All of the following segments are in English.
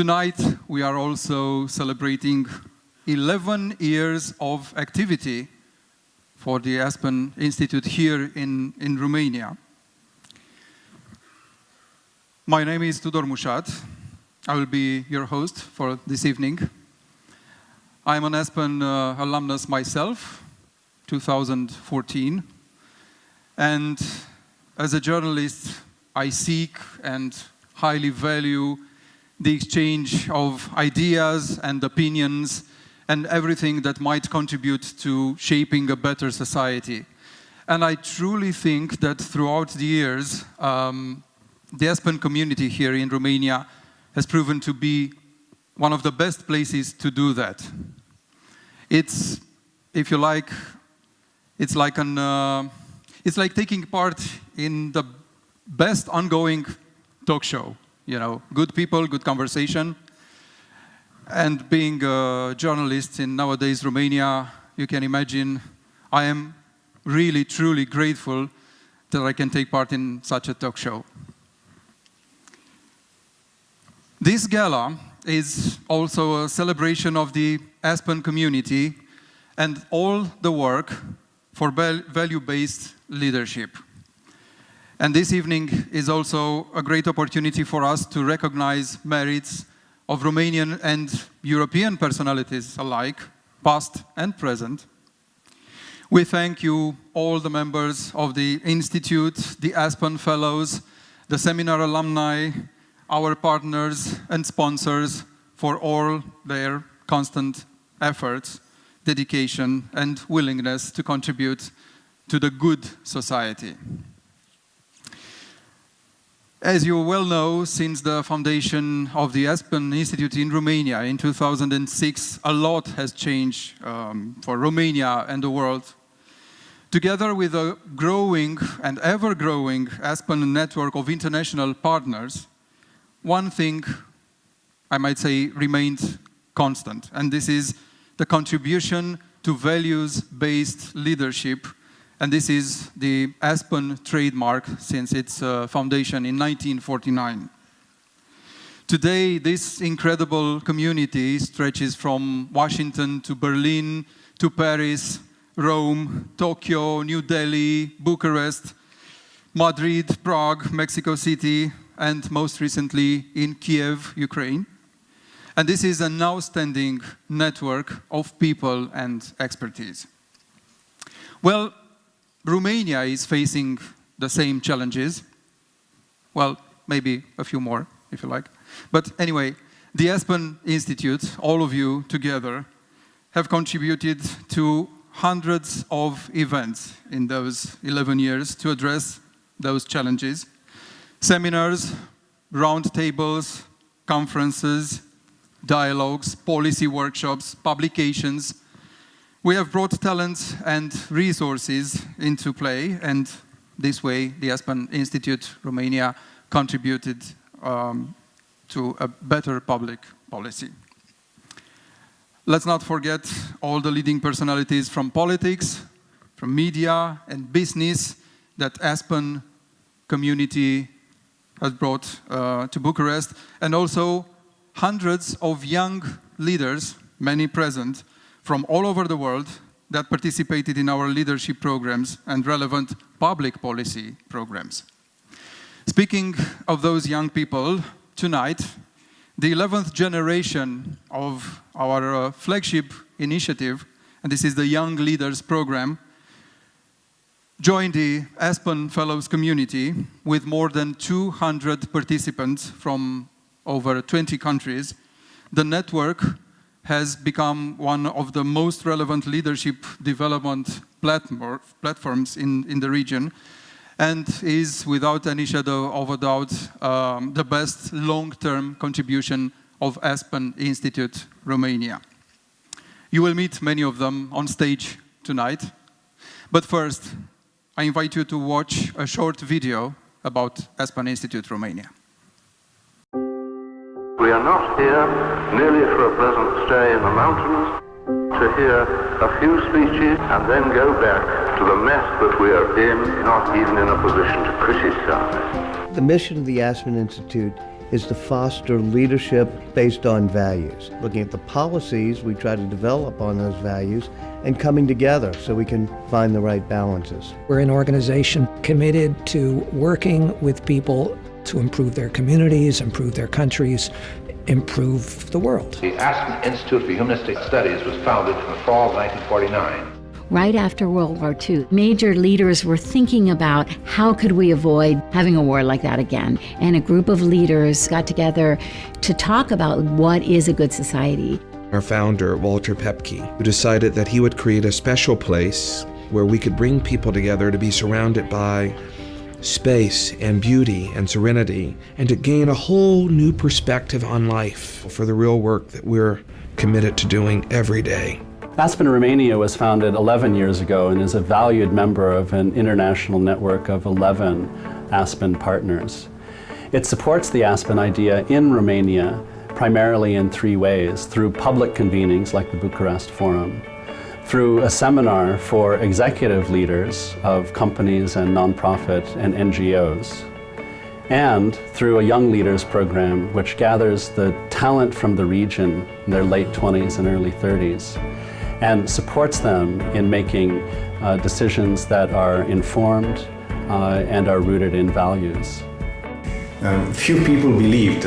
Tonight, we are also celebrating 11 years of activity for the Aspen Institute here in Romania. My name is Tudor Mușat. I will be your host for this evening. I'm an Aspen alumnus myself, 2014. And as a journalist, I seek and highly value the exchange of ideas and opinions and everything that might contribute to shaping a better society. And I truly think that throughout the years, the Aspen community here in Romania has proven to be one of the best places to do that. It's, if you like, it's like taking part in the best ongoing talk show. You know, good people, good conversation. And being a journalist in nowadays Romania, you can imagine I am really, truly grateful that I can take part in such a talk show. This gala is also a celebration of the Aspen community and all the work for value-based leadership. And this evening is also a great opportunity for us to recognize merits of Romanian and European personalities alike, past and present. We thank you, all the members of the Institute, the Aspen Fellows, the seminar alumni, our partners and sponsors for all their constant efforts, dedication, and willingness to contribute to the good society. As you well know, since the foundation of the Aspen Institute in Romania in 2006, a lot has changed for Romania and the world. Together with a growing and ever-growing Aspen network of international partners, one thing, I might say, remained constant, and this is the contribution to values-based leadership. And this is the Aspen trademark since its foundation in 1949. Today, this incredible community stretches from Washington to Berlin, to Paris, Rome, Tokyo, New Delhi, Bucharest, Madrid, Prague, Mexico City, and most recently in Kiev, Ukraine. And this is an outstanding network of people and expertise. Well, Romania is facing the same challenges. Well, maybe a few more, if you like. But anyway, the Aspen Institute, all of you together, have contributed to hundreds of events in those 11 years to address those challenges. Seminars, roundtables, conferences, dialogues, policy workshops, publications. We have brought talent and resources into play, and this way the Aspen Institute Romania contributed to a better public policy. Let's not forget all the leading personalities from politics, from media and business that Aspen community has brought to Bucharest, and also hundreds of young leaders, many present, from all over the world that participated in our leadership programs and relevant public policy programs. Speaking of those young people, tonight, the 11th generation of our flagship initiative, and this is the Young Leaders Program, joined the Aspen Fellows community with more than 200 participants from over 20 countries. The network has become one of the most relevant leadership development platforms in the region, and is, without any shadow of a doubt, the best long-term contribution of Aspen Institute Romania. You will meet many of them on stage tonight, but first, I invite you to watch a short video about Aspen Institute Romania. We are not here merely for a pleasant stay in the mountains, to hear a few speeches and then go back to the mess that we are in, not even in a position to criticize. The mission of the Aspen Institute is to foster leadership based on values. Looking at the policies, we try to develop on those values and coming together so we can find the right balances. We're an organization committed to working with people to improve their communities, improve their countries, improve the world. The Aspen Institute for Humanistic Studies was founded in the fall of 1949. Right after World War II, major leaders were thinking about how could we avoid having a war like that again. And a group of leaders got together to talk about what is a good society. Our founder, Walter Pepke, who decided that he would create a special place where we could bring people together to be surrounded by space and beauty and serenity, and to gain a whole new perspective on life for the real work that we're committed to doing every day. Aspen Romania was founded 11 years ago and is a valued member of an international network of 11 Aspen partners. It supports the Aspen idea in Romania primarily in three ways: through public convenings like the Bucharest Forum, through a seminar for executive leaders of companies and nonprofit and NGOs, and through a Young Leaders program which gathers the talent from the region in their late 20s and early 30s and supports them in making decisions that are informed and are rooted in values. Few people believed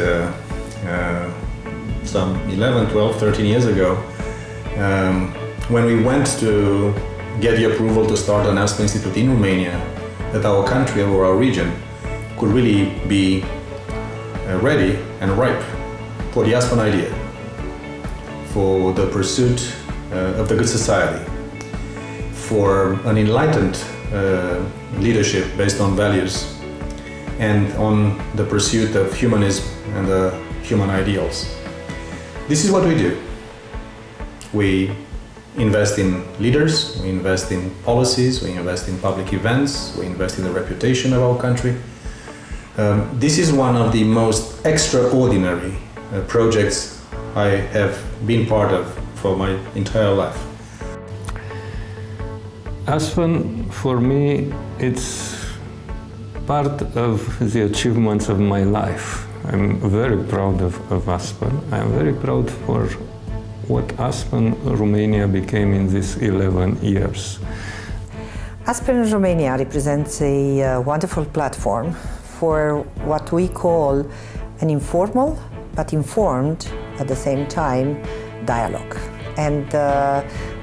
some 11, 12, 13 years ago when we went to get the approval to start an Aspen Institute in Romania, that our country or our region could really be ready and ripe for the Aspen idea, for the pursuit of the good society, for an enlightened leadership based on values and on the pursuit of humanism and the human ideals. This is what we do. We invest in leaders, we invest in policies, we invest in public events, we invest in the reputation of our country. This is one of the most extraordinary projects I have been part of for my entire life. Aspen, for me, it's part of the achievements of my life. I'm very proud of Aspen. I'm very proud for what Aspen Romania became in these 11 years. Aspen Romania represents a wonderful platform for what we call an informal but informed at the same time dialogue. And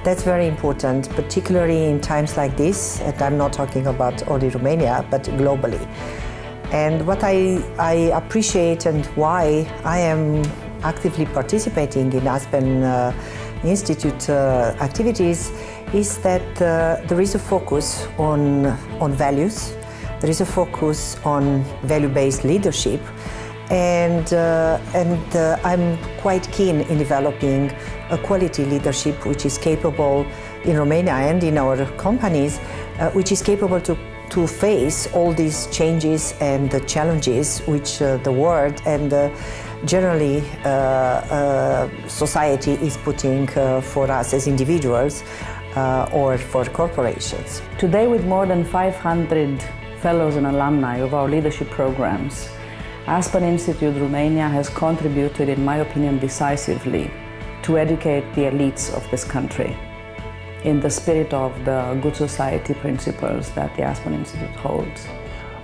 that's very important, particularly in times like this, and I'm not talking about only Romania, but globally. And what I appreciate and why I am actively participating in Aspen Institute activities is that there is a focus on values, there is a focus on value-based leadership, and I'm quite keen in developing a quality leadership which is capable in Romania and in our companies, which is capable to face all these changes and the challenges which the world and generally society is putting for us as individuals or for corporations. Today, with more than 500 fellows and alumni of our leadership programs, Aspen Institute Romania has contributed, in my opinion, decisively to educate the elites of this country in the spirit of the good society principles that the Aspen Institute holds.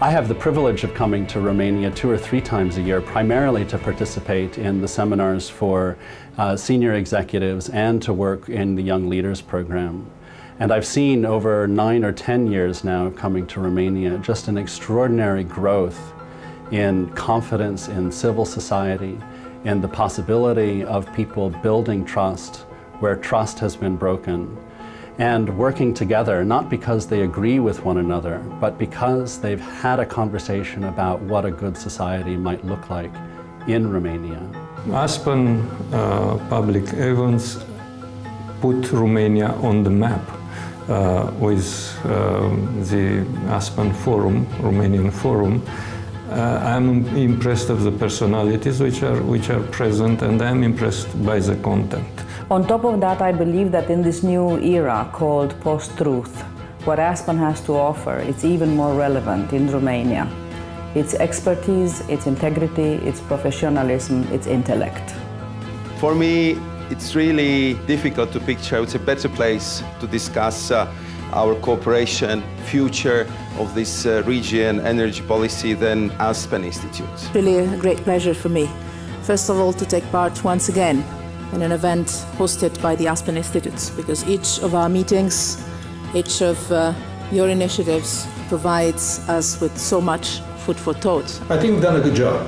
I have the privilege of coming to Romania 2 or 3 times a year, primarily to participate in the seminars for senior executives and to work in the Young Leaders program. And I've seen over 9 or 10 years now of coming to Romania just an extraordinary growth in confidence in civil society, in the possibility of people building trust where trust has been broken, and working together, not because they agree with one another, but because they've had a conversation about what a good society might look like in Romania. Aspen public events put Romania on the map with the Aspen Forum, Romanian Forum. I'm impressed of the personalities which are present, and I'm impressed by the content. On top of that, I believe that in this new era called post-truth, what Aspen has to offer is even more relevant in Romania. its expertise, its integrity, its professionalism, its intellect. For me, it's really difficult to picture it's a better place to discuss our cooperation, future of this region, energy policy than Aspen Institute. Really a great pleasure for me. First of all, to take part once again in an event hosted by the Aspen Institute, because each of our meetings, each of your initiatives provides us with so much food for thought. I think we've done a good job.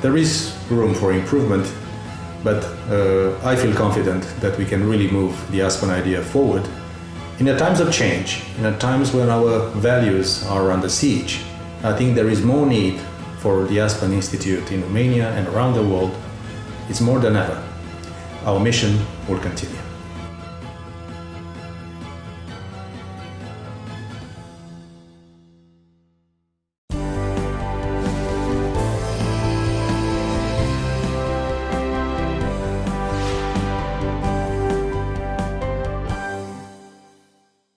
There is room for improvement, but I feel confident that we can really move the Aspen idea forward. In the times of change, in the times when our values are under siege, I think there is more need for the Aspen Institute in Romania and around the world. It's more than ever. Our mission will continue.